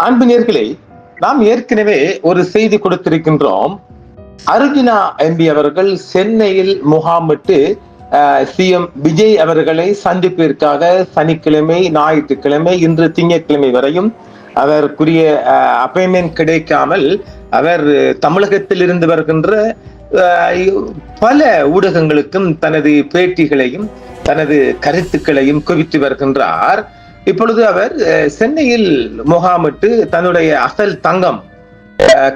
அன்பினர்களே, நாம் ஏற்கனவே ஒரு செய்தி கொடுத்திருக்கின்றோம். அர்ஜுனா எம்பி அவர்கள் சென்னையில் முகாமிட்டு சிஎம் விஜய் அவர்களை சந்திப்பிற்காக சனிக்கிழமை, ஞாயிற்றுக்கிழமை, இன்று திங்கட்கிழமை வரையும் அவருக்குரிய அப்பாயின்மெண்ட் கிடைக்காமல் அவர் தமிழகத்தில் இருந்து வருகின்ற பல ஊடகங்களுக்கும் தனது பேட்டிகளையும் தனது கருத்துக்களையும் குவித்து வருகின்றார். இப்பொழுது அவர் சென்னையில் முகாமிட்டு தன்னுடைய அசல் தங்கம்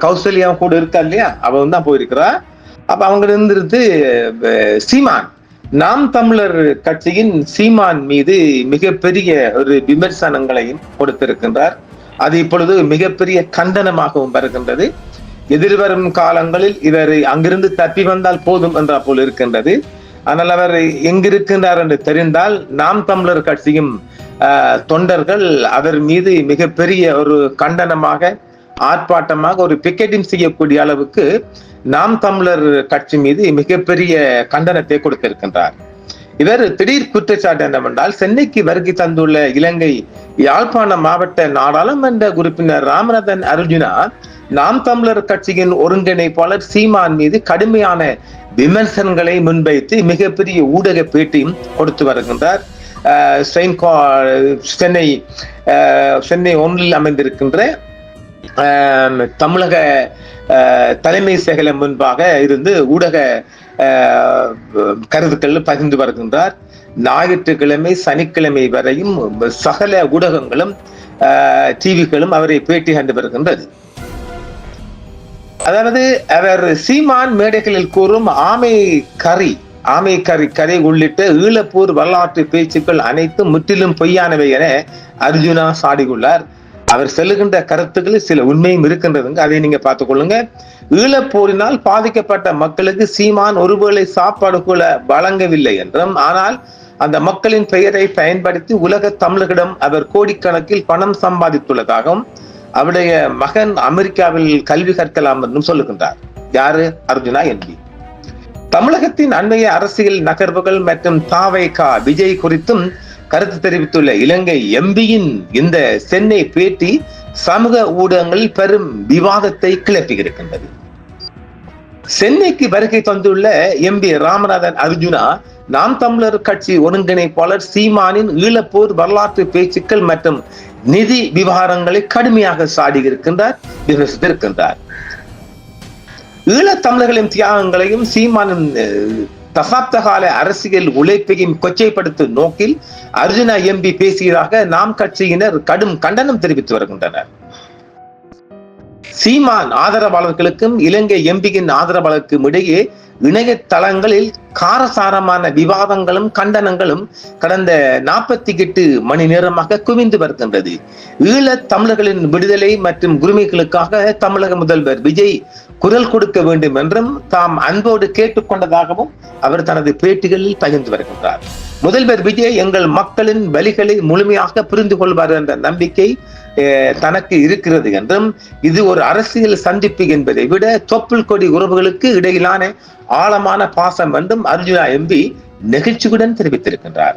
கௌசல்யா கூட இருக்கா இல்லையா, அவ தான் போயிருக்கிறா. அப்ப அவங்க இருந்திருந்து சீமான், நாம் தமிழர் கட்சியின் சீமான் மீது மிகப்பெரிய ஒரு விமர்சனங்களையும் கொடுத்திருக்கின்றார். அது இப்பொழுது மிகப்பெரிய கண்டனமாகவும் வருகின்றது. எதிர்வரும் காலங்களில் இவர் அங்கிருந்து தப்பி வந்தால் போதும் என்ற போல் இருக்கின்றது. ஆனால் அவர் எங்கிருக்கின்றார் என்று தெரிந்தால் நாம் தமிழர் கட்சியும் தொண்டர்கள் அவர் மீது மிகப்பெரிய ஒரு கண்டனமாக, ஆர்ப்பாட்டமாக, ஒரு பிக்கெட்டிங் செய்யக்கூடிய அளவுக்கு நாம் தமிழர் கட்சி மீது மிகப்பெரிய கண்டனத்தை கொடுத்திருக்கின்றார். இவர் திடீர் குற்றச்சாட்டு என்னவென்றால், சென்னைக்கு வருகை தந்துள்ள இலங்கை யாழ்ப்பாண மாவட்ட நாடாளுமன்ற உறுப்பினர் ராமநாதன் அர்ஜுனா நாம் தமிழர் கட்சியின் ஒருங்கிணைப்பாளர் சீமான் மீது கடுமையான விமர்சனங்களை முன்வைத்து மிகப்பெரிய ஊடக பேட்டியும் கொடுத்து வருகின்றார். சென்னை ஒன்றில் அமைந்திருக்கின்ற தமிழக தலைமை செயலம் முன்பாக இருந்து ஊடக கருத்துக்கள் பகிர்ந்து வருகின்றார். ஞாயிற்றுக்கிழமை, சனிக்கிழமை வரையும் சகல ஊடகங்களும் டிவிகளும் அவரை பேட்டி கண்டு வருகின்றது. அதாவது அவர் சீமான் மேடைகளில் கூறும் ஆமை கறி உள்ளிட்ட ஈழப்போர் வரலாற்று பேச்சுக்கள் அனைத்தும் முற்றிலும் பொய்யானவை என அர்ஜுனா சாடியுள்ளார். அவர் செல்லுகின்ற கருத்துக்களில் சில உண்மையும் இருக்கின்றதுங்க, அதை நீங்க பார்த்துக் கொள்ளுங்க. ஈழப்போரினால் பாதிக்கப்பட்ட மக்களுக்கு சீமான் ஒருவேளை சாப்பாடு கூட வழங்கவில்லை என்றும், ஆனால் அந்த மக்களின் பெயரை பயன்படுத்தி உலக தமிழர்களிடம் அவர் கோடிக்கணக்கில் பணம் சம்பாதித்துள்ளதாகவும் அவருடைய மகன் அமெரிக்காவில் கல்வி கற்கலாம் என்றும் சொல்லுகின்றார். யாரு? அர்ஜுனா எம்பி. தமிழகத்தின் அண்மைய அரசியல் நகர்வுகள் மற்றும் தாவேகா விஜய் குறித்தும் கருத்து தெரிவித்துள்ள இலங்கை எம்பியின் இந்த சென்னை பேட்டி சமூக ஊடகங்களில் பெரும் விவாதத்தை கிளப்பி இருக்கின்றது. சென்னைக்கு வருகை தந்துள்ள எம்பி ராமநாதன் அர்ஜுனா நாம் தமிழர் கட்சி ஒருங்கிணைப்பாளர் சீமானின் ஈழப்போர் வரலாற்று பேச்சுக்கள் மற்றும் நிதி விவகாரங்களை கடுமையாக சாடி இருக்கின்றார், விமர்சித்திருக்கின்றார். ஈழத்தமிழர்களின் தியாகங்களையும் சீமானின் தசாப்த கால அரசியல் உழைப்பையும் கொச்சைப்படுத்தும் நோக்கில் அர்ஜுனா எம்பி பேசியதாக நாம் கட்சியினர் கடும் கண்டனம் தெரிவித்து வருகின்றனர். சீமான் ஆதரவாளர்களுக்கும் இலங்கை எம்பியின் ஆதரவாளருக்கும் இடையே இணையதளங்களில் காரசாரமான விவாதங்களும் கண்டனங்களும் கடந்த 48 மணி நேரமாக குவிந்து வருகின்றது. ஈழத் தமிழர்களின் விடுதலை மற்றும் உரிமைகளுக்காக தமிழக முதல்வர் விஜய் குரல் கொடுக்க வேண்டும் என்றும் தாம் அன்போடு கேட்டுக்கொண்டதாகவும் அவர் தனது பேட்டிகளில் பகிர்ந்து வருகின்றார். முதல்வர் விஜய் எங்கள் மக்களின் வலிகளை முழுமையாக புரிந்து கொள்வார் என்ற நம்பிக்கை தனக்கு இருக்கிறது என்றும், இது ஒரு அரசியல் சந்திப்பு என்பதை விட தொப்புள் கொடி உறவுகளுக்கு இடையிலான ஆழமான பாசம் என்றும் அர்ஜுனா எம்பி நெகிழ்ச்சியுடன் தெரிவித்திருக்கின்றார்.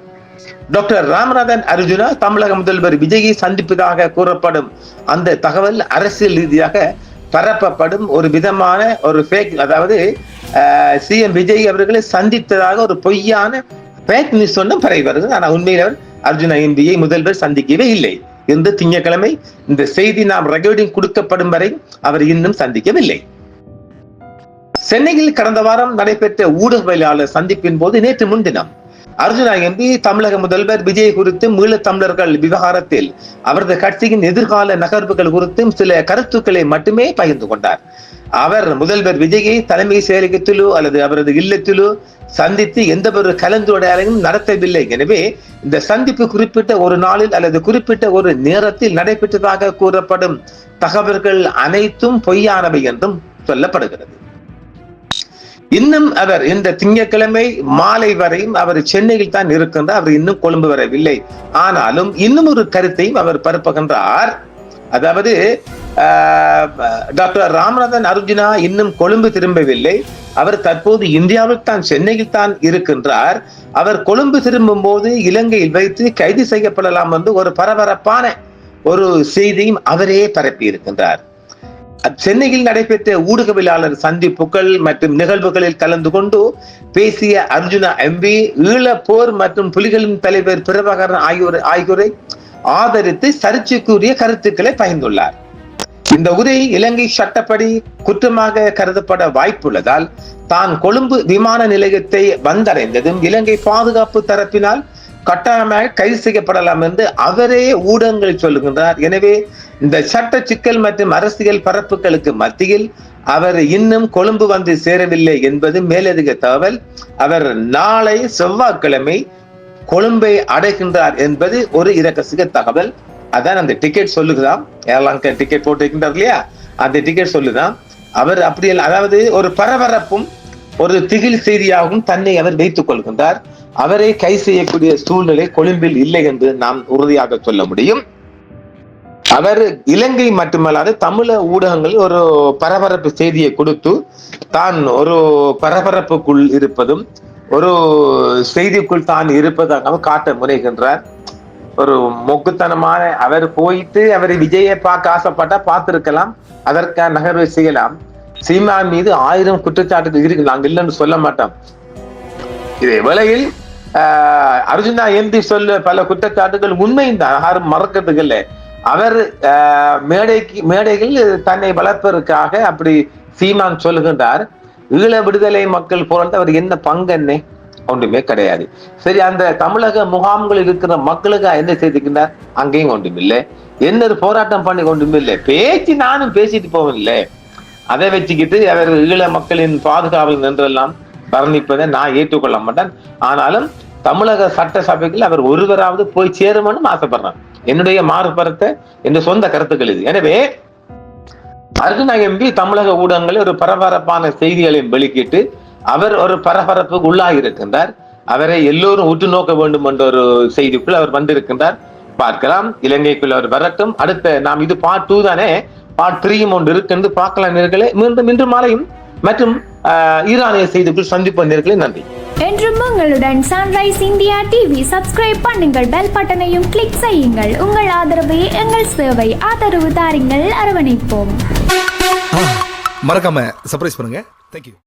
டாக்டர் ராமநாதன் அர்ஜுனா தமிழக முதல்வர் விஜயை சந்திப்பதாக கூறப்படும் அந்த தகவல் அரசியல் ரீதியாக பரப்பப்படும் ஒரு விதமான ஒரு ஃபேக், அதாவது சிஎம் விஜய் அவர்களை சந்தித்ததாக ஒரு பொய்யான ஃபேக் நியூஸ் ஒன்றும் பரவி வருகிறது. ஆனால் உண்மையில் அவர் அர்ஜுனா எம்பியை முதல்வர் சந்திக்கவே இல்லை என்று திங்கட்கிழமை இந்த செய்தி நாம் ரெக்கார்டிங் கொடுக்கப்படும் வரை அவர் இன்னும் சந்திக்கவில்லை. சென்னையில் கடந்த வாரம் நடைபெற்ற ஊடகவியலாளர் சந்திப்பின் போது நேற்று முன்தினம் அர்ஜுனா எம்பி தமிழக முதல்வர் விஜய் குறித்தும் ஈழத் தமிழர்கள் விவகாரத்தில் அவரது கட்சியின் எதிர்கால நகர்வுகள் குறித்தும் சில கருத்துக்களை மட்டுமே பகிர்ந்து கொண்டார். அவர் முதல்வர் விஜயை தலைமை செயலகத்திலோ அல்லது அவரது இல்லத்திலோ சந்தித்து எந்த ஒரு கலந்துரையாடலையும் நடத்தவில்லை. எனவே இந்த சந்திப்பு குறிப்பிட்ட ஒரு நாளில் அல்லது குறிப்பிட்ட ஒரு நேரத்தில் நடைபெற்றதாக கூறப்படும் தகவல்கள் அனைத்தும் பொய்யானவை என்றும் சொல்லப்படுகிறது. இன்னும் அவர் இந்த திங்கட்கிழமை மாலை வரையும் அவர் சென்னையில் தான் இருக்கின்றார், அவர் இன்னும் கொழும்பு வரவில்லை. ஆனாலும் இன்னும் ஒரு கருத்தையும் அவர் பரப்புகின்றார். அதாவது டாக்டர் ராமநாதன் அர்ஜுனா இன்னும் கொழும்பு திரும்பவில்லை, அவர் தற்போது இந்தியாவில் தான், சென்னையில் தான் இருக்கின்றார். அவர் கொழும்பு திரும்பும் போது இலங்கையில் வைத்து கைது செய்யப்படலாம் என்று ஒரு பரபரப்பான ஒரு செய்தியும் அவரே பரப்பி இருக்கின்றார். சென்னையில் நடைபெற்ற ஊடகவியலாளர் சந்திப்புகள் மற்றும் நிகழ்வுகளில் கலந்து கொண்டு பேசிய அர்ஜுனா எம்பி ஈழப்போர் மற்றும் புலிகளின் தலைவர் பிரபாகரன் ஆகியோரை ஆதரித்து சர்ச்சைக்குரிய கருத்துக்களை பகிர்ந்துள்ளார். இந்த உரை இலங்கை சட்டப்படி குற்றமாக கருதப்பட வாய்ப்புள்ளதால் தான் கொழும்பு விமான நிலையத்தை வந்தடைந்ததும் இலங்கை பாதுகாப்பு தரப்பினால் கட்டாயமாக கைது செய்யப்படலாம் என்று அவரே ஊடகங்களில் சொல்லுகின்றார். எனவே இந்த சட்ட சிக்கல் மற்றும் அரசியல் பரப்புகளுக்கு மத்தியில் அவர் இன்னும் கொழும்பு வந்து சேரவில்லை என்பது மேலதிக தகவல். அவர் நாளை செவ்வாய்க்கிழமை கொழும்பை அடைகின்றார் என்பது ஒரு இரகசிய தகவல். அதான் அந்த டிக்கெட் சொல்லுதான், ஏர்லான் டிக்கெட் போட்டிருக்கின்றார் இல்லையா, அந்த டிக்கெட் சொல்லுதான். அவர் அப்படி, அதாவது ஒரு பரபரப்பும் ஒரு திகில் செய்தியாகவும் தன்னை அவர் வைத்துக் கொள்கின்றார். அவரை கை செய்யக்கூடிய சூழ்நிலை கொழும்பில் இல்லை என்று நாம் உறுதியாக சொல்ல முடியும். அவர் இலங்கை மட்டுமல்லாது தமிழக ஊடகங்களில் ஒரு பரபரப்பு செய்தியை கொடுத்து தான் ஒரு பரபரப்புக்குள் இருப்பதும் ஒரு செய்திக்குள் தான் இருப்பதாக காட்ட முனைகின்றார். ஒரு மொக்குத்தனமான, அவர் போயிட்டு அவரை விஜயை பார்க்க ஆசைப்பட்டா பார்த்திருக்கலாம், அதற்கான நகர்வை செய்யலாம். சீமா மீது 1000 குற்றச்சாட்டுகள் இருக்கு, நாங்கள் இல்லைன்னு சொல்ல மாட்டோம். இதே வேளையில் அர்ஜுனா எம்பி சொல்ல பல குற்றச்சாட்டுகள் உண்மையும் தான், யாரும் மறக்கிறதுக்கு இல்லை. அவர் மேடைகள் தன்னை வளர்ப்பதற்காக அப்படி சீமான் சொல்லுகின்றார். ஈழ விடுதலை மக்கள் போராட்ட அவர் என்ன பங்கு, என்ன ஒன்றுமே கிடையாது. சரி, அந்த தமிழக முகாம்கள் இருக்கிற மக்களுக்கு என்ன செய்திருக்கின்றார்? அங்கேயும் ஒன்றுமில்லை. என்ன போராட்டம் பண்ணி கொண்டுமில்லை. பேச்சு நானும் பேசிட்டு போவில்லை. அதை வச்சுக்கிட்டு அவர் ஈழ மக்களின் பாதுகாவல் நின்றெல்லாம் வர்ணிப்பதை நான் ஏற்றுக்கொள்ள மாட்டேன். ஆனாலும் தமிழக சட்டசபைகள் அவர் ஒருவராவது போய் சேரும்னு ஆசைப்படுறான். என்னுடைய மாறுபடுத்த என்ற சொந்த கருத்துக்கள் இது. எனவே அர்ஜுனா எம்பி தமிழக ஊடகங்களில் ஒரு பரபரப்பான செய்திகளை வெளிக்கிட்டு அவர் ஒரு பரபரப்புக்கு உள்ளாகி இருக்கின்றார். அவரை எல்லோரும் உற்று நோக்க வேண்டும் என்ற ஒரு செய்திக்குள் அவர் வந்திருக்கின்றார். பார்க்கலாம், இலங்கைக்குள் அவர் வரட்டும். அடுத்த நாம் இது பார்ட் 2 தானே, பார்ட் 3 ஒன்று இருக்கு என்று பார்க்கலாம் நேர்களே. மீண்டும் இன்று மாலையும் மற்றும் ஈரானிய செய்திக்குள் சந்திப்போம் நேர்களே. நன்றி. என்றும் உங்களுடன் சன்ரைஸ் இந்தியா டிவி சப்ஸ்கிரைப் பண்ணுங்கள், பெல் பட்டனையும் கிளிக் செய்யுங்கள். உங்கள் ஆதரவே எங்கள் சேவை. ஆதரவு தாருங்கள், அரவணைப்போம். மறக்காம சர்ப்ரைஸ் பண்ணுங்க. தேங்க்யூ.